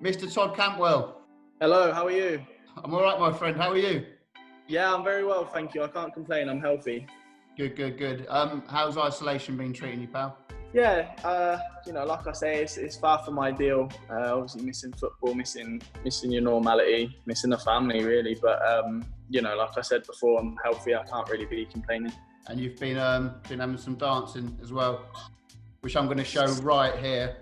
Mr. Todd Cantwell. Hello, how are you? I'm all right, my friend. How are you? Yeah, I'm very well, thank you. I can't complain. I'm healthy. Good. How's isolation been treating you, pal? Yeah, like I say, it's far from ideal. Obviously, missing football, missing your normality, missing the family, really. But like I said before, I'm healthy. I can't really be complaining. And you've been having some dancing as well, which I'm going to show right here.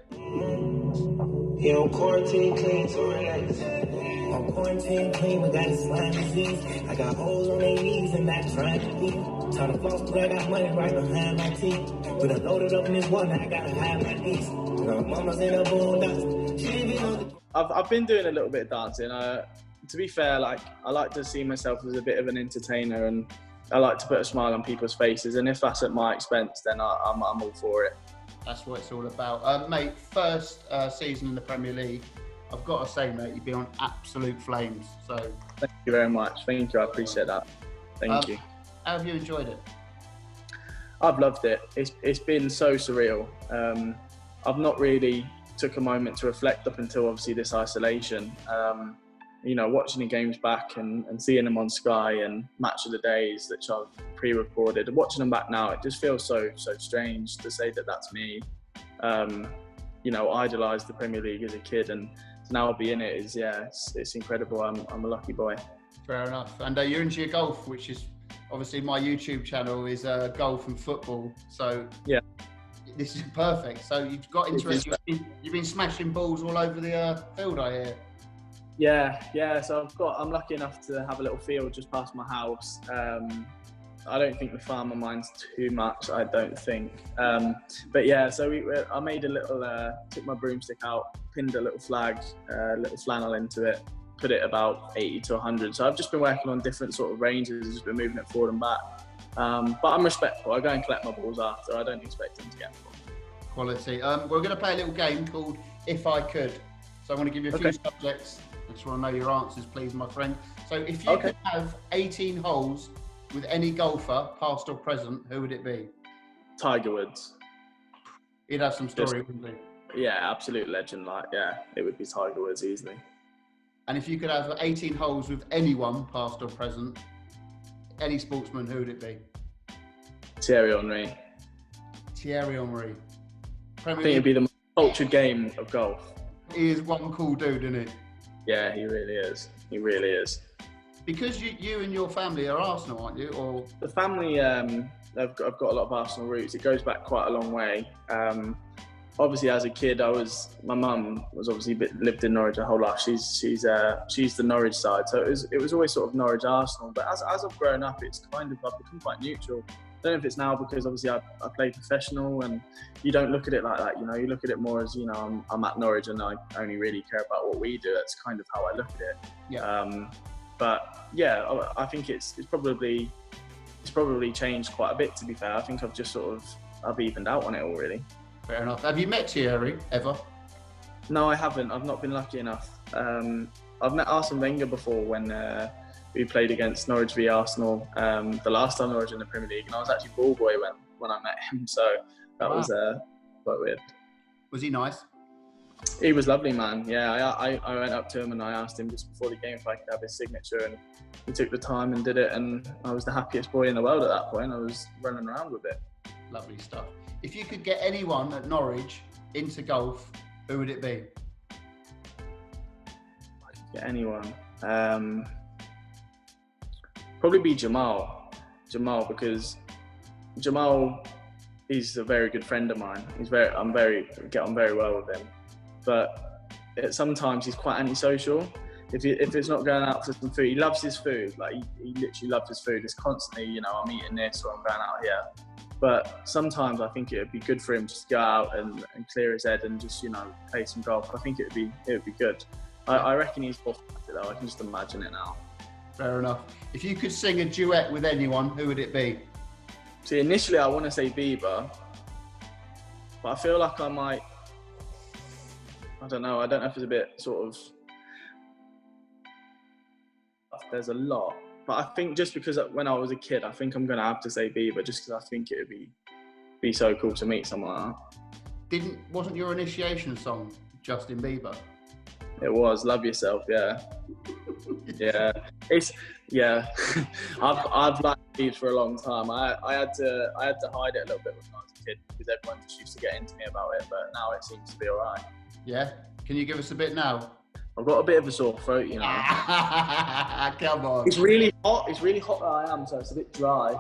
Yeah, I'm quarantine clean, so relax. I'm quarantine clean, but got a slime disease. I got holes on their knees and back trying to eat. Trying to floss, but I got money right behind my teeth. When I loaded up in this one, I gotta hide my knees. Mama's in a boondocks. She living on the... I've been doing a little bit of dancing. To be fair, I like to see myself as a bit of an entertainer, and I like to put a smile on people's faces. And if that's at my expense, then I'm all for it. That's what it's all about. Mate, first season in the Premier League, I've got to say, mate, you've been on absolute flames. So thank you very much. Thank you. I appreciate that. Thank you. How have you enjoyed it? I've loved it. It's been so surreal. I've not really took a moment to reflect up until obviously this isolation. Watching the games back and seeing them on Sky and Match of the Days that I've pre-recorded, and watching them back now, it just feels so strange to say that that's me. Idolised the Premier League as a kid, and to now be in it is, it's incredible. I'm a lucky boy. Fair enough. And you're into your golf, which is obviously my YouTube channel is golf and football. So yeah, this is perfect. So you've got interest. You've been smashing balls all over the field, I hear. Yeah. So I'm lucky enough to have a little field just past my house. I don't think the farmer minds too much. I don't think. But yeah, so I made a little. Took my broomstick out, pinned a little flag, little flannel into it, put it about 80 to 100. So I've just been working on different sort of ranges, just been moving it forward and back. But I'm respectful. I go and collect my balls after. I don't expect them to get them. Quality. We're going to play a little game called If I Could. So I'm going to give you a few subjects. I just want to know your answers, please, my friend. So if you could have 18 holes with any golfer, past or present, who would it be? Tiger Woods. He'd have some story, wouldn't he? Yeah, absolute legend. It would be Tiger Woods easily. And if you could have 18 holes with anyone, past or present, any sportsman, who would it be? Thierry Emery. Thierry Emery. I think it'd be the most cultured game of golf. He is one cool dude, isn't he? Yeah, he really is. He really is. Because you and your family are Arsenal, aren't you? Or the family, I've got a lot of Arsenal roots. It goes back quite a long way. Obviously, as a kid, my mum was obviously lived in Norwich her whole life. She's the Norwich side, so it was always sort of Norwich Arsenal. But as I've grown up, it's kind of I've become quite neutral. I don't know if it's now because obviously I play professional and you don't look at it like that. You look at it more as I'm at Norwich and I only really care about what we do. That's kind of how I look at it. Yeah. But yeah, I think it's probably changed quite a bit. To be fair, I think I've evened out on it all really. Fair enough. Have you met Thierry ever? No, I haven't. I've not been lucky enough. I've met Arsene Wenger before when we played against Norwich v Arsenal the last time Norwich in the Premier League, and I was actually ball boy when I met him. So that was quite weird. Was he nice? He was lovely, man. Yeah, I went up to him and I asked him just before the game if I could have his signature, and he took the time and did it, and I was the happiest boy in the world at that point. I was running around with it. Lovely stuff. If you could get anyone at Norwich into golf, who would it be? I could get anyone. Probably be Jamal, because Jamal is a very good friend of mine. get on very well with him. But sometimes he's quite antisocial. If it's not going out for some food, he loves his food. He literally loves his food. It's constantly, I'm eating this or I'm going out here. But sometimes I think it would be good for him just to go out and clear his head and just play some golf. I think it would be good. I reckon he's off it though. I can just imagine it now. Fair enough. If you could sing a duet with anyone, who would it be? See, initially I want to say Bieber, but I feel like I might. I don't know. I don't know if it's a bit sort of. There's a lot, but I think just because when I was a kid, I think I'm gonna have to say Bieber, just because I think it would be so cool to meet someone like that. Wasn't your initiation song Justin Bieber? It was Love Yourself. Yeah. Yeah. I've liked Bieber for a long time. I had to hide it a little bit when I was a kid because everyone just used to get into me about it. But now it seems to be all right. Yeah. Can you give us a bit now? I've got a bit of a sore throat, you know. Come on. It's really hot. It's really hot where I am, so it's a bit dry.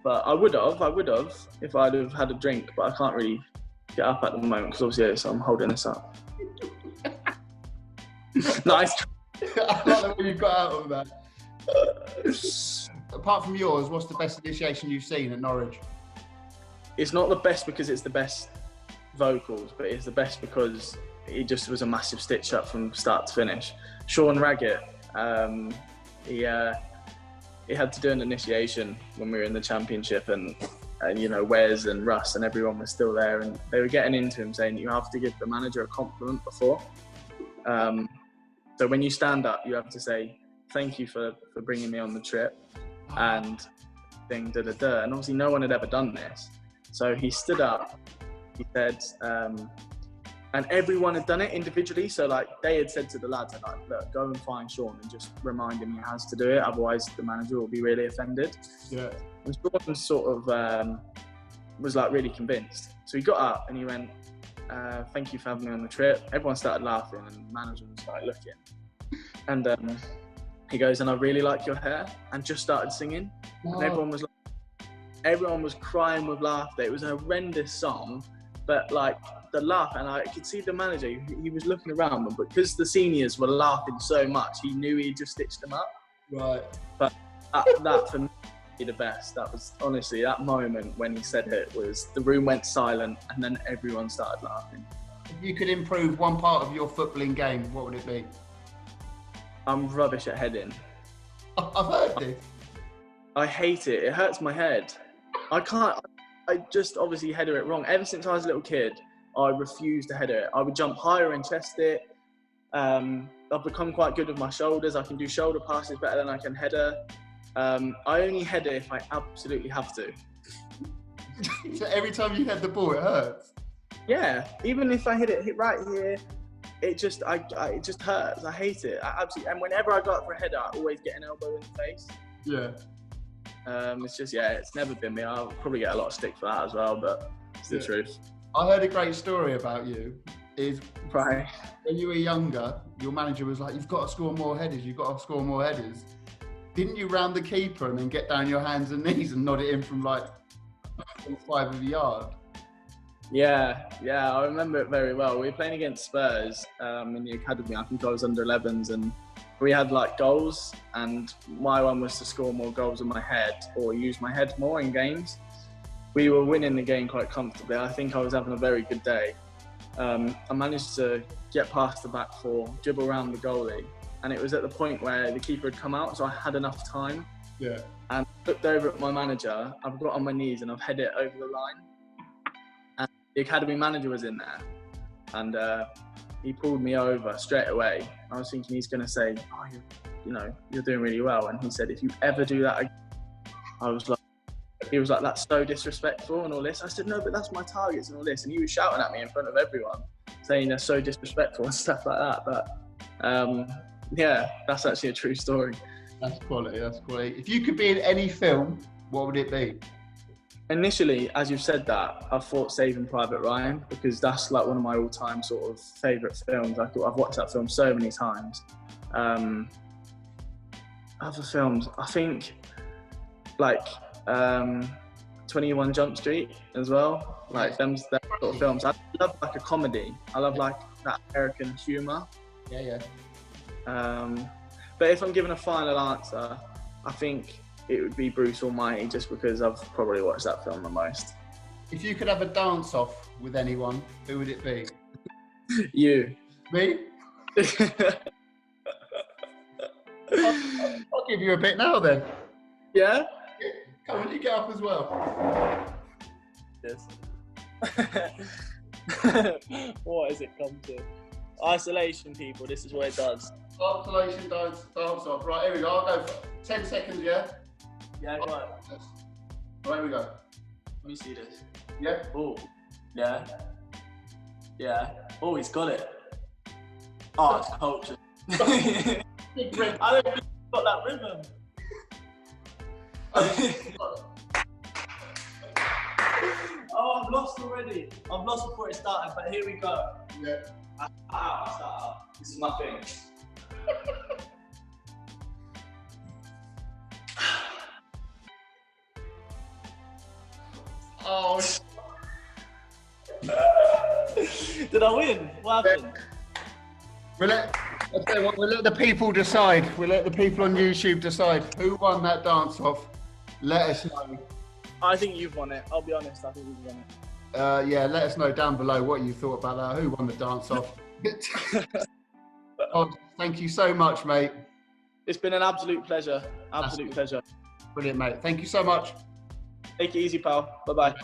But I would have if I'd have had a drink. But I can't really get up at the moment because obviously I'm holding this up. Nice. I like the way you got out of that. Apart from yours, what's the best initiation you've seen at Norwich? It's not the best because it's the best vocals, but it's the best because it just was a massive stitch up from start to finish. Sean Raggett, he had to do an initiation when we were in the championship, and you know, Wes and Russ and everyone was still there, and they were getting into him saying you have to give the manager a compliment before. So when you stand up, you have to say thank you for bringing me on the trip, and thing da da da. And obviously no one had ever done this, so he stood up. He said, and everyone had done it individually. So like they had said to the lads, like, look, go and find Sean and just remind him he has to do it, otherwise the manager will be really offended. Yeah. And Sean sort of was like really convinced. So he got up and he went, thank you for having me on the trip. Everyone started laughing and the manager was like looking. And he goes, and I really like your hair, and just started singing. Oh. And everyone was crying with laughter. It was a horrendous song, but like the laugh, and I could see the manager, he was looking around, but because the seniors were laughing so much, he knew he just stitched them up. Right. But that for me, the best. That was honestly, that moment when he said it was, the room went silent and then everyone started laughing. If you could improve one part of your footballing game, what would it be? I'm rubbish at heading. I've heard this. I hate it. It hurts my head. I just obviously header it wrong. Ever since I was a little kid, I refused to header it. I would jump higher and chest it. I've become quite good with my shoulders. I can do shoulder passes better than I can header. I only header if I absolutely have to. So every time you head the ball, it hurts? Yeah, even if I hit right here, it just hurts. I hate it. I absolutely. And whenever I go up for a header, I always get an elbow in the face. Yeah. It's just, it's never been me. I'll probably get a lot of stick for that as well, but it's the truth. I heard a great story about you. Is right. When you were younger, your manager was like, you've got to score more headers, you've got to score more headers. Didn't you round the keeper and then get down your hands and knees and nod it in from like 5 of the yard? Yeah, I remember it very well. We were playing against Spurs in the academy. I think I was under 11s, and we had like goals, and my one was to score more goals with my head or use my head more in games. We were winning the game quite comfortably. I think I was having a very good day. I managed to get past the back four, dribble around the goalie, and it was at the point where the keeper had come out, so I had enough time. Yeah. And I looked over at my manager. I've got on my knees and I've headed it over the line. And the academy manager was in there, and he pulled me over straight away. I was thinking he's going to say, "Oh, you're doing really well." And he said, "If you ever do that again," he was like, "That's so disrespectful," and all this. I said, "No, but that's my targets and all this." And he was shouting at me in front of everyone, saying they're so disrespectful and stuff like that. But that's actually a true story. That's quality. If you could be in any film, what would it be? Initially, as you've said that, I thought Saving Private Ryan, because that's like one of my all-time sort of favourite films. I've watched that film so many times. Other films, I think, like 21 Jump Street as well. Like them sort of films. I love like a comedy. I love like that American humour. Yeah. But if I'm given a final answer, I think it would be Bruce Almighty, just because I've probably watched that film the most. If you could have a dance-off with anyone, who would it be? You. Me? I'll give you a bit now then. Yeah? Come on, you get up as well. Yes. What has it come to? Isolation, people, this is what it does. Isolation, dance off. Right, here we go. I'll go for 10 seconds, yeah? Yeah, go on. Right, here we go. Let me see this. Yeah? Oh, yeah. Yeah. Oh, he's got it. Oh, it's culture. I don't think you've got that rhythm. Oh, I've lost already. I've lost before it started, but here we go. Yeah. I start out. This is my thing. Oh. Did I win? What happened? I'll tell you what, we'll let the people decide. We'll let the people on YouTube decide who won that dance off. Let us know. I think you've won it. I'll be honest. I think you've won it. Yeah, let us know down below what you thought about that. Who won the dance off? Oh, thank you so much, mate. It's been an absolute pleasure. Absolute pleasure. Brilliant, mate. Thank you so much. Take it easy, pal. Bye-bye.